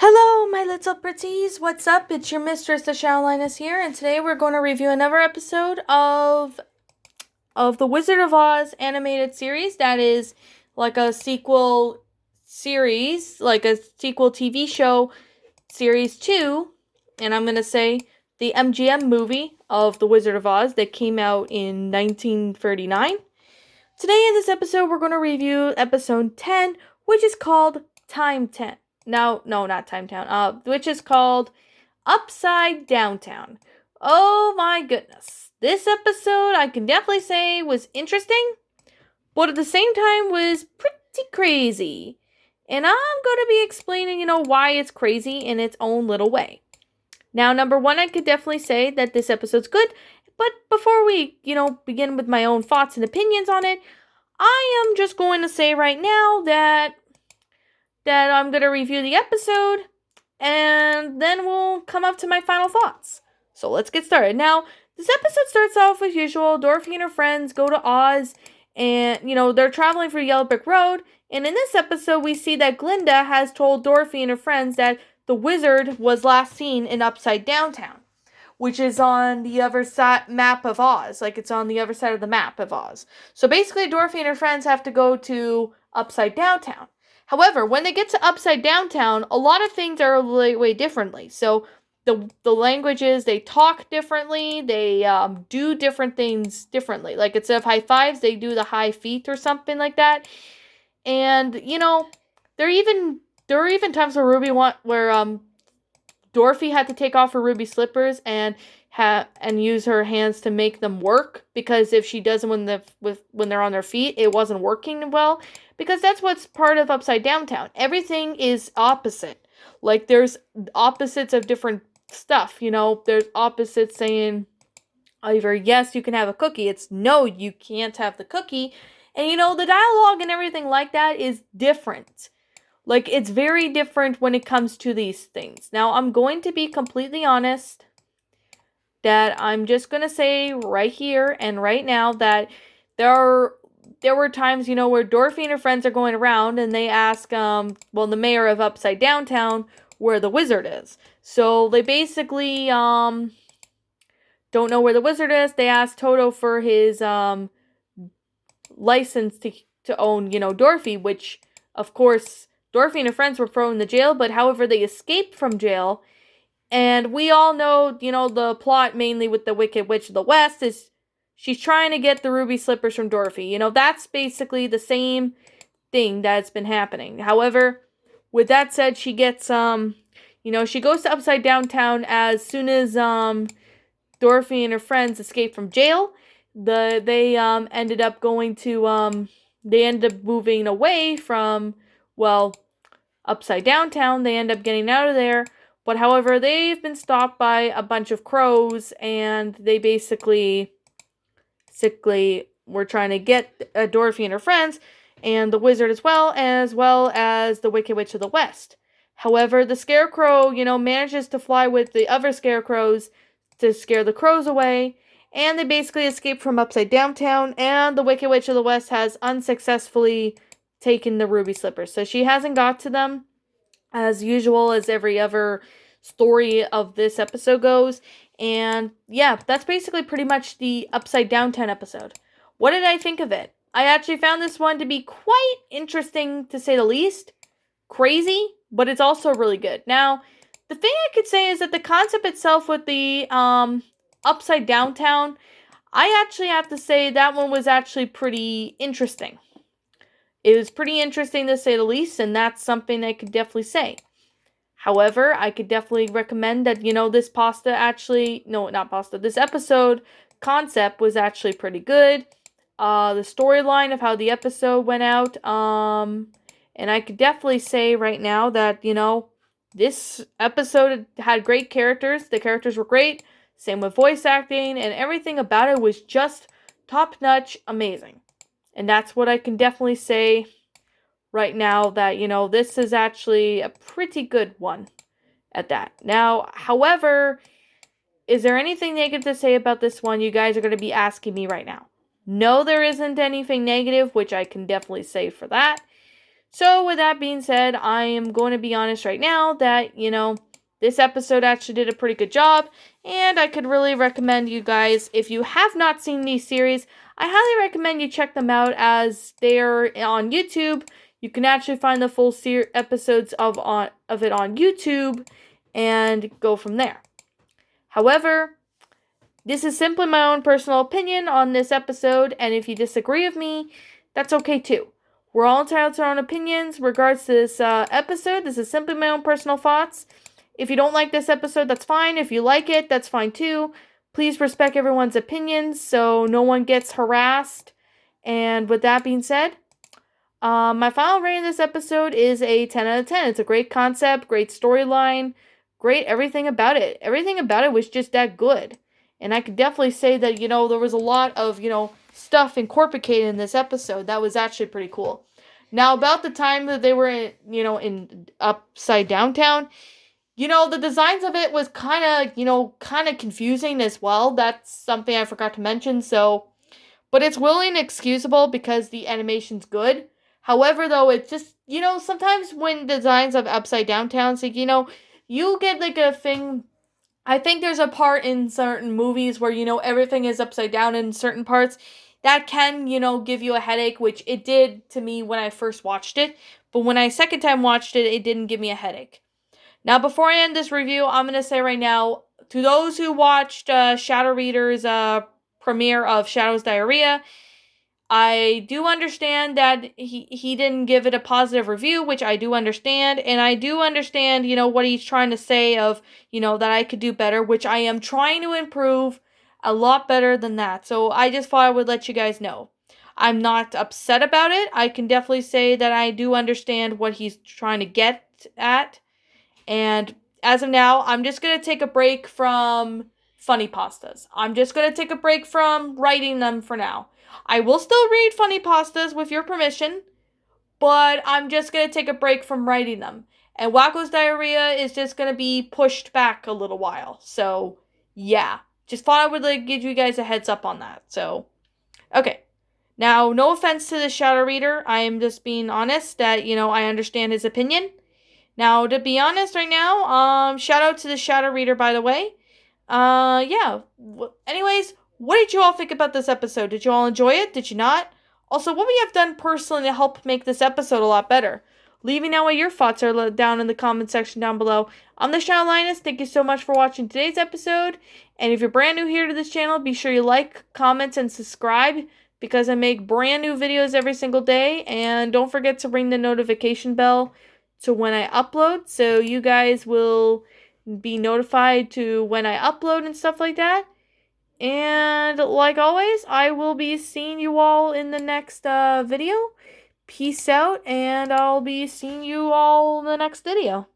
Hello, my little pretties. What's up? It's your mistress, the Shadowliness here, and today we're going to review another episode of the Wizard of Oz animated series. That is like a sequel series, like a sequel TV show, series 2, and I'm going to say the MGM movie of the Wizard of Oz that came out in 1939. Today in this episode, we're going to review episode 10, which is called Time 10. No, not Time Town. Which is called Upside Downtown. Oh my goodness. This episode, I can definitely say, was interesting, but at the same time was pretty crazy. And I'm going to be explaining, why it's crazy in its own little way. Now, number one, I could definitely say that this episode's good, but before we, begin with my own thoughts and opinions on it, I am just going to say right now that I'm going to review the episode, and then we'll come up to my final thoughts. So let's get started. Now, this episode starts off as usual. Dorothy and her friends go to Oz, and, they're traveling through Yellow Brick Road, and in this episode, we see that Glinda has told Dorothy and her friends that the wizard was last seen in Upside Downtown, which is on the other side map of Oz. Like, it's on the other side of the map of Oz. So basically, Dorothy and her friends have to go to Upside Downtown. However, when they get to Upside Downtown, a lot of things are way differently. So the languages, they talk differently, they do different things differently. Like, instead of high fives, they do the high feet or something like that. And, there are even times where Dorothy had to take off her ruby slippers and use her hands to make them work, because if she doesn't when they're on their feet, it wasn't working well, because that's what's part of Upside Downtown. Everything is opposite. Like, there's opposites of different stuff, there's opposites saying either yes, you can have a cookie, it's no, you can't have the cookie. And the dialogue and everything like that is different. Like, it's very different when it comes to these things. Now, I'm going to be completely honest that I'm just going to say right here and right now that there were times, where Dorothy and her friends are going around and they ask, the mayor of Upside Downtown where the wizard is. So they basically, don't know where the wizard is. They ask Toto for his, license to own, Dorothy, which, of course, Dorothy and her friends were thrown in the jail, but however, they escaped from jail. And we all know, the plot mainly with the Wicked Witch of the West is she's trying to get the ruby slippers from Dorothy. That's basically the same thing that's been happening. However, with that said, she gets, she goes to Upside Downtown as soon as, Dorothy and her friends escape from jail. They ended up going to, they ended up moving away from, Upside Downtown. They end up getting out of there. But however, they've been stopped by a bunch of crows, and they basically were trying to get Dorothy and her friends, and the wizard as well as the Wicked Witch of the West. However, the Scarecrow, manages to fly with the other scarecrows to scare the crows away, and they basically escape from Upside Downtown, and the Wicked Witch of the West has unsuccessfully taken the ruby slippers. So she hasn't got to them, as usual, as every other story of this episode goes. And yeah, that's basically pretty much the Upside Downtown episode. What did I think of it? I actually found this one to be quite interesting, to say the least. Crazy, but it's also really good. Now, the thing I could say is that the concept itself with the Upside Downtown, I actually have to say that one was actually pretty interesting. It was pretty interesting, to say the least, and that's something I could definitely say. However, I could definitely recommend that, this this episode concept was actually pretty good. The storyline of how the episode went out, and I could definitely say right now that, this episode had great characters. The characters were great. Same with voice acting, and everything about it was just top-notch amazing. And that's what I can definitely say right now, that, this is actually a pretty good one at that. Now, however, is there anything negative to say about this one? You guys are going to be asking me right now. No, there isn't anything negative, which I can definitely say for that. So with that being said, I am going to be honest right now that, this episode actually did a pretty good job, and I could really recommend you guys, if you have not seen these series, I highly recommend you check them out as they're on YouTube. You can actually find the full episodes of it on YouTube and go from there. However, this is simply my own personal opinion on this episode, and if you disagree with me, that's okay too. We're all entitled to our own opinions regards to this episode. This is simply my own personal thoughts. If you don't like this episode, that's fine. If you like it, that's fine too. Please respect everyone's opinions so no one gets harassed. And with that being said, my final rating of this episode is a 10 out of 10. It's a great concept, great storyline, great everything about it. Everything about it was just that good. And I could definitely say that, there was a lot of, stuff incorporated in this episode that was actually pretty cool. Now, about the time that they were in Upside Downtown, the designs of it was kind of confusing as well. That's something I forgot to mention. So, but it's willing and excusable because the animation's good. However, though, it's just, sometimes when designs of Upside Downtown, so, you get like a thing. I think there's a part in certain movies where, everything is upside down in certain parts. That can, give you a headache, which it did to me when I first watched it. But when I second time watched it, it didn't give me a headache. Now, before I end this review, I'm going to say right now, to those who watched Shadow Reader's premiere of Shadow's Diarrhea, I do understand that he didn't give it a positive review, which I do understand. And I do understand, what he's trying to say of, that I could do better, which I am trying to improve a lot better than that. So I just thought I would let you guys know. I'm not upset about it. I can definitely say that I do understand what he's trying to get at. And as of now, I'm just going to take a break from funny pastas. I'm just going to take a break from writing them for now. I will still read funny pastas with your permission, but I'm just going to take a break from writing them. And Wacko's Diarrhea is just going to be pushed back a little while. So, yeah. Just thought I would give you guys a heads up on that. So, okay. Now, no offense to the Shadow Reader. I am just being honest that, I understand his opinion. Now, to be honest right now, shout out to the Shadow Reader, by the way. Yeah. Anyways, what did you all think about this episode? Did you all enjoy it? Did you not? Also, what would you have done personally to help make this episode a lot better? Leave me know what your thoughts are down in the comment section down below. I'm the Shadow Linus. Thank you so much for watching today's episode. And if you're brand new here to this channel, be sure you like, comment, and subscribe because I make brand new videos every single day. And don't forget to ring the notification bell to when I upload, so you guys will be notified to when I upload and stuff like that. And like always, I will be seeing you all in the next video. Peace out, and I'll be seeing you all in the next video.